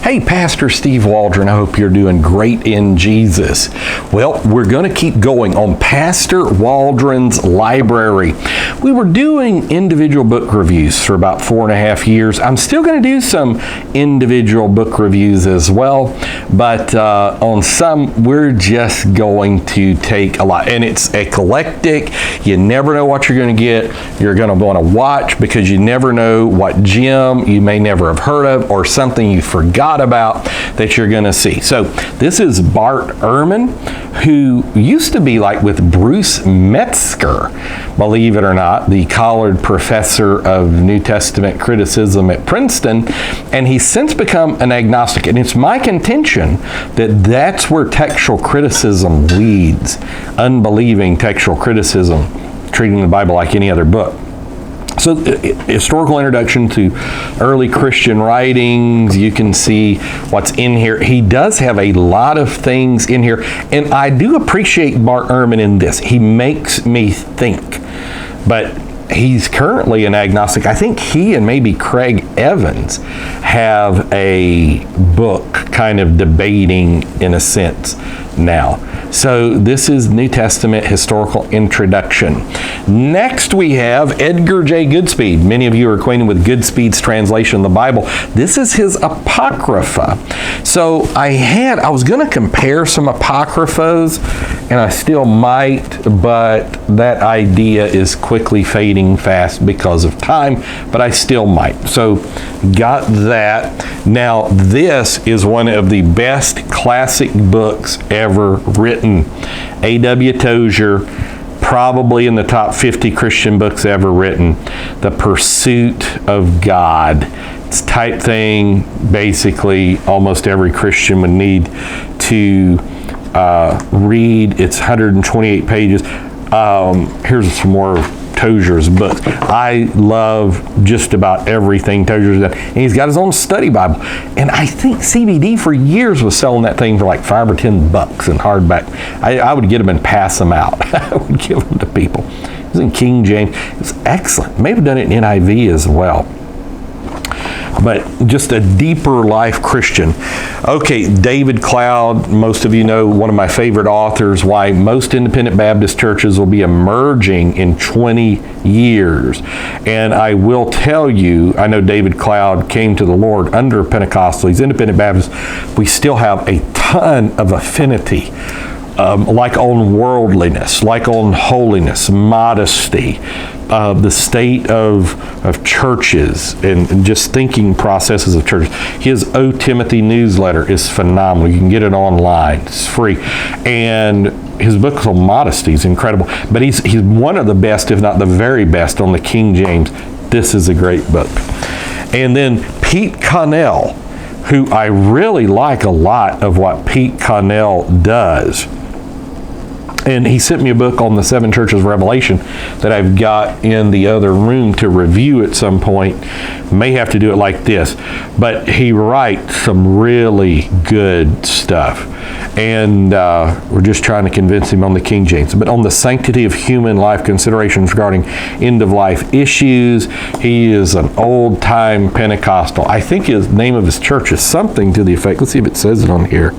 Hey, Pastor Steve Waldron, I hope you're doing great in Jesus. Well, we're going to keep going on Pastor Waldron's library. We were doing individual book reviews for about 4.5 years. I'm still going to do some individual book reviews as well, but on some, we're just going to take a lot. And it's eclectic. You never know what you're going to get. You're going to want to watch because you never know what gem you may never have heard of or something you forgot about that you're going to see. So this is Bart Ehrman, who used to be like with Bruce Metzger, believe it or not, the Collard Professor of New Testament Criticism at Princeton, and he's since become an agnostic. And it's my contention that that's where textual criticism leads, unbelieving textual criticism, treating the Bible like any other book. So, historical introduction to early Christian writings, you can see what's in here. He does have a lot of things in here, and I do appreciate Bart Ehrman in this. He makes me think, but he's currently an agnostic. I think he and maybe Craig Evans have a book kind of debating in a sense now. So this is New Testament historical introduction. Next we have Edgar J Goodspeed. Many of you are acquainted with Goodspeed's translation of the Bible. This is his Apocrypha. So I was going to compare some Apocryphas, and I still might, but that idea is quickly fading fast because of time, but I still might. So got that. Now this is one of the best classic books ever written. A.W. Tozier, probably in the top 50 Christian books ever written. The Pursuit of God. It's type thing basically almost every Christian would need to read. It's 128 pages. Here's some more of Tozier's books. I love just about everything Tozier's done. And he's got his own study Bible. And I think CBD for years was selling that thing for like $5 or $10 in hardback. I would get them and pass them out. I would give them to people. It was in King James. It was excellent. Maybe have done it in NIV as well. But just a deeper life Christian. Okay, David Cloud, most of you know, one of my favorite authors, why most independent Baptist churches will be emerging in 20 years. And I will tell you, I know David Cloud came to the Lord under Pentecostal. He's independent Baptist. We still have a ton of affinity, like on worldliness, like on holiness, modesty, the state of churches and just thinking processes of churches. His O Timothy newsletter is phenomenal. You can get it online. It's free. And his book on modesty is incredible. But he's one of the best, if not the very best, on the King James. This is a great book. And then Pete Connell, who I really like a lot of what Pete Connell does. And he sent me a book on the 7 churches of Revelation that I've got in the other room to review at some point. May have to do it like this. But he writes some really good stuff. And we're just trying to convince him on the King James. But on the sanctity of human life, considerations regarding end-of-life issues, he is an old-time Pentecostal. I think his name of his church is something to the effect. Let's see if it says it on here.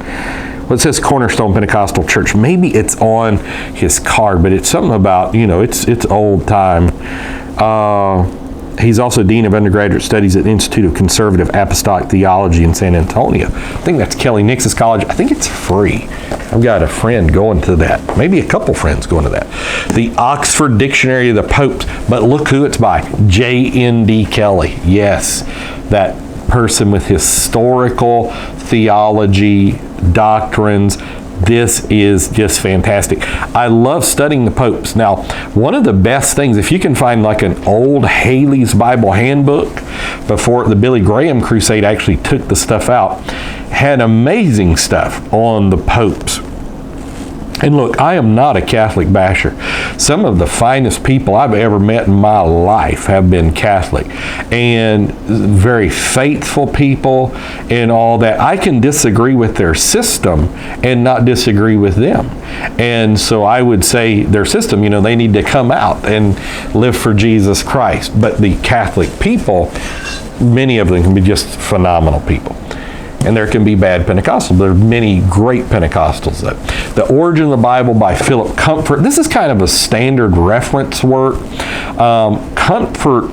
Well, it says Cornerstone Pentecostal Church. Maybe it's on his card, but it's something about, it's old time. He's also Dean of Undergraduate Studies at the Institute of Conservative Apostolic Theology in San Antonio. I think that's Kelly Nix's college. I think it's free. I've got a friend going to that. Maybe a couple friends going to that. The Oxford Dictionary of the Popes. But look who it's by. J.N.D. Kelly. Yes, that person with historical theology, doctrines. This is just fantastic. I love studying the popes. Now, one of the best things, if you can find like an old Haley's Bible handbook before the Billy Graham crusade actually took the stuff out, had amazing stuff on the popes. And look, I am not a Catholic basher. Some of the finest people I've ever met in my life have been Catholic, and very faithful people and all that. I can disagree with their system and not disagree with them. And so I would say their system, they need to come out and live for Jesus Christ. But the Catholic people, many of them can be just phenomenal people. and there can be bad Pentecostals. There are many great Pentecostals. The Origin of the Bible by Philip Comfort. This is kind of a standard reference work. Comfort,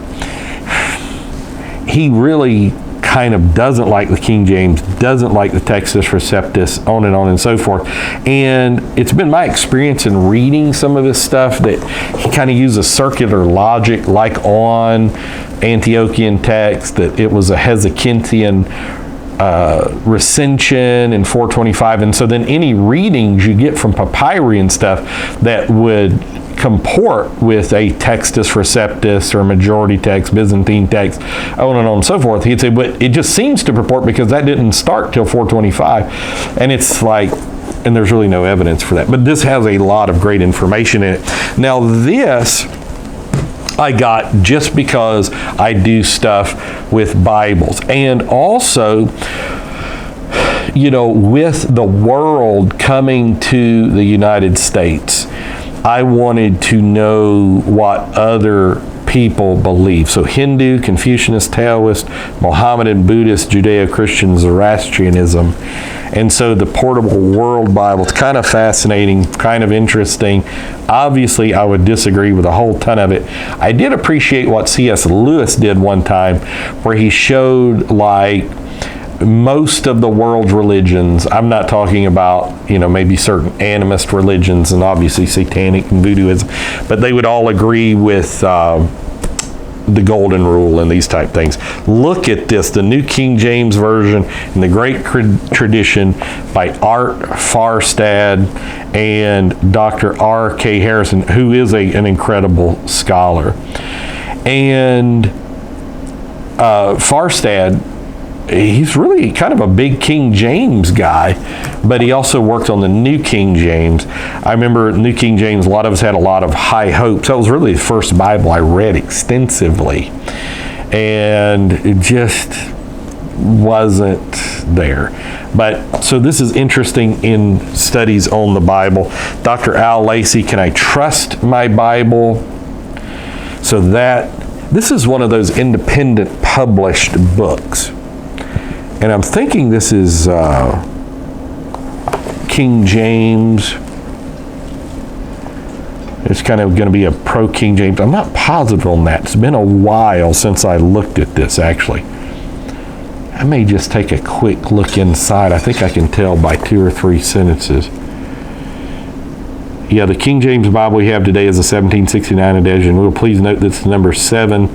he really kind of doesn't like the King James, doesn't like the Textus Receptus, on and so forth. And it's been my experience in reading some of his stuff that he kind of uses circular logic, like on Antiochian text, that it was a Hezekiah recension in 425. And so then any readings you get from papyri and stuff that would comport with a Textus Receptus or majority text, Byzantine text, on and so forth, he'd say, but it just seems to purport because that didn't start till 425. And it's like, and there's really no evidence for that. But this has a lot of great information in it. Now this I got just because I do stuff with Bibles. And also, you know, with the world coming to the United States, I wanted to know what other people believe. So Hindu, Confucianist, Taoist, Mohammedan, Buddhist, Judeo-Christian, Zoroastrianism. And so the Portable World Bible, it's kind of fascinating, kind of interesting. Obviously, I would disagree with a whole ton of it. I did appreciate what C.S. Lewis did one time, where he showed like most of the world's religions. I'm not talking about, you know, maybe certain animist religions and obviously satanic and voodooism, but they would all agree with the golden rule and these type things. Look at this, the New King James Version in the Great Tradition by Art Farstad and Dr. R.K. Harrison, who is an incredible scholar. And Farstad, he's really kind of a big King James guy, but he also worked on the New King James. I remember New King James, a lot of us had a lot of high hopes. That was really the first Bible I read extensively, and it just wasn't there. But so this is interesting in studies on the Bible. Dr. Al Lacey, Can I Trust My Bible? So this is one of those independent published books. And I'm thinking this is King James. It's kind of going to be a pro-King James. I'm not positive on that. It's been a while since I looked at this, actually. I may just take a quick look inside. I think I can tell by 2 or 3 sentences. Yeah, the King James Bible we have today is a 1769 edition. We'll please note that's the number 7.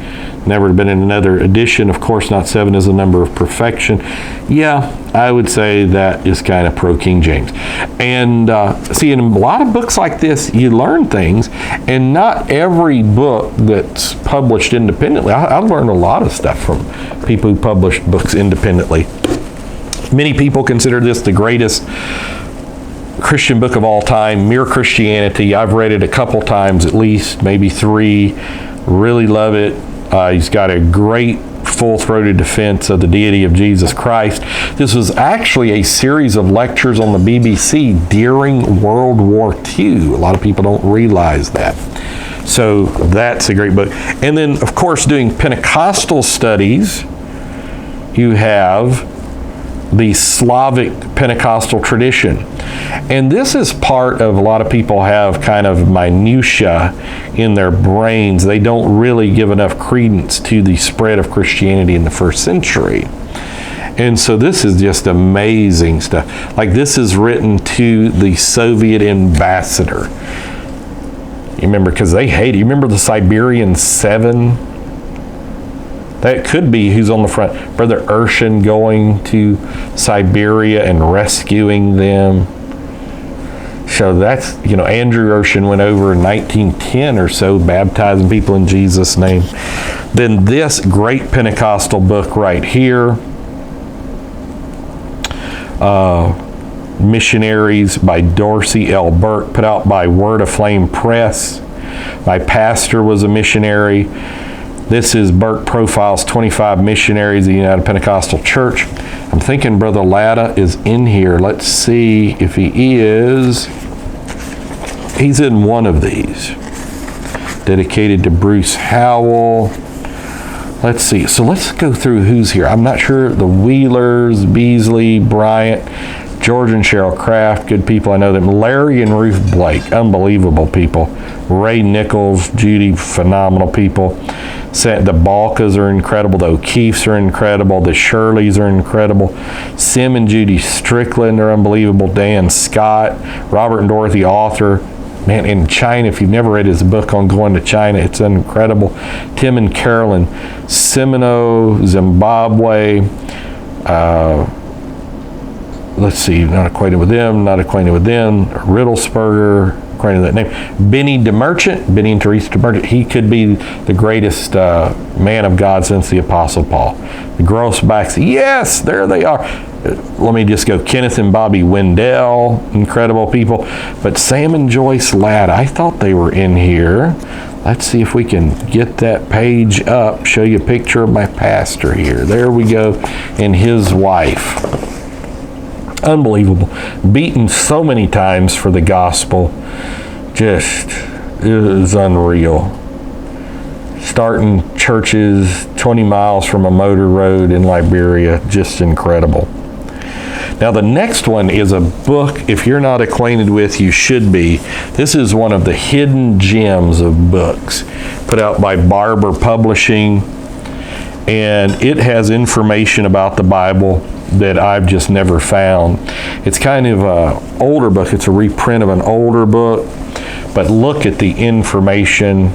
Never been in another edition. Of course, not 7 is a number of perfection. Yeah, I would say that is kind of pro-King James. And see, in a lot of books like this, you learn things, and not every book that's published independently. I learned a lot of stuff from people who published books independently. Many people consider this the greatest Christian book of all time, Mere Christianity. I've read it a couple times, at least, maybe 3. Really love it. He's got a great full-throated defense of the deity of Jesus Christ. This was actually a series of lectures on the BBC during World War II. A lot of people don't realize that. So that's a great book. And then, of course, doing Pentecostal studies, you have the Slavic Pentecostal tradition. And this is part of, a lot of people have kind of minutia in their brains. They don't really give enough credence to the spread of Christianity in the first century. And so this is just amazing stuff. Like, this is written to the Soviet ambassador. You remember, because they hate it. You remember the Siberian 7? That could be who's on the front. Brother Urshan going to Siberia and rescuing them. So that's, you know, Andrew Urshan went over in 1910 or so, baptizing people in Jesus' name. Then this great Pentecostal book right here, Missionaries by Dorsey L. Burke, put out by Word Aflame Press. My pastor was a missionary. This is Burke Profiles 25 Missionaries of the United Pentecostal Church. I'm thinking Brother Latta is in here. Let's see if he is. He's in one of these. Dedicated to Bruce Howell. Let's see. So let's go through who's here. I'm not sure. The Wheelers, Beasley, Bryant, George and Cheryl Kraft, good people. I know them. Larry and Ruth Blake, unbelievable people. Ray Nichols, Judy, phenomenal people. The Balkas are incredible. The O'Keefes are incredible. The Shirleys are incredible. Sim and Judy Strickland are unbelievable. Dan Scott, Robert and Dorothy Author. Man, in China, if you've never read his book on going to China, it's incredible. Tim and Carolyn Semino, Zimbabwe. Let's see, not acquainted with them. Riddlesberger, acquainted with that name. Benny DeMerchant, Benny and Teresa DeMerchant. He could be the greatest man of God since the Apostle Paul. The Grossbacks, yes, there they are. Let me just go. Kenneth and Bobby Wendell, incredible people. But Sam and Joyce Ladd, I thought they were in here. Let's see if we can get that page up, show you a picture of my pastor here. There we go, and his wife. Unbelievable. Beaten so many times for the gospel. Just, it is unreal. Starting churches 20 miles from a motor road in Liberia, just incredible. Now the next one is a book, if you're not acquainted with, you should be. This is one of the hidden gems of books, put out by Barber Publishing, and it has information about the Bible that I've just never found. It's kind of an older book. It's a reprint of an older book, but look at the information,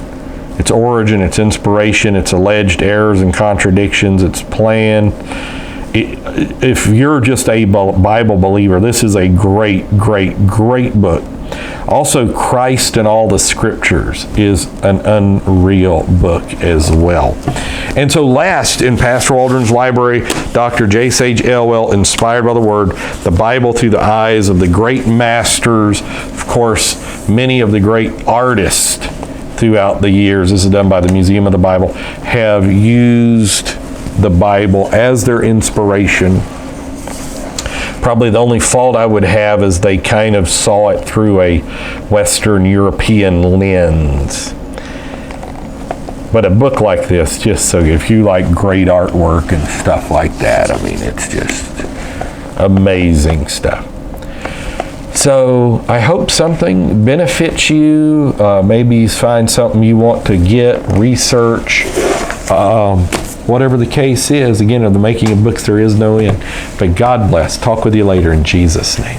its origin, its inspiration, its alleged errors and contradictions, its plan. If you're just a Bible believer, this is a great book. Also, Christ and All the Scriptures is an unreal book as well. And so last in Pastor Waldron's library, Dr. J. Sage Elwell, Inspired by the Word, the Bible through the eyes of the great masters, of course, many of the great artists throughout the years, this is done by the Museum of the Bible, have used the Bible as their inspiration. Probably the only fault I would have is they kind of saw it through a Western European lens. But a book like this, just so if you like great artwork and stuff like that, I mean, it's just amazing stuff. So I hope something benefits you. Maybe you find something you want to get, research. Whatever the case is, again, of the making of books, there is no end. But God bless. Talk with you later in Jesus' name.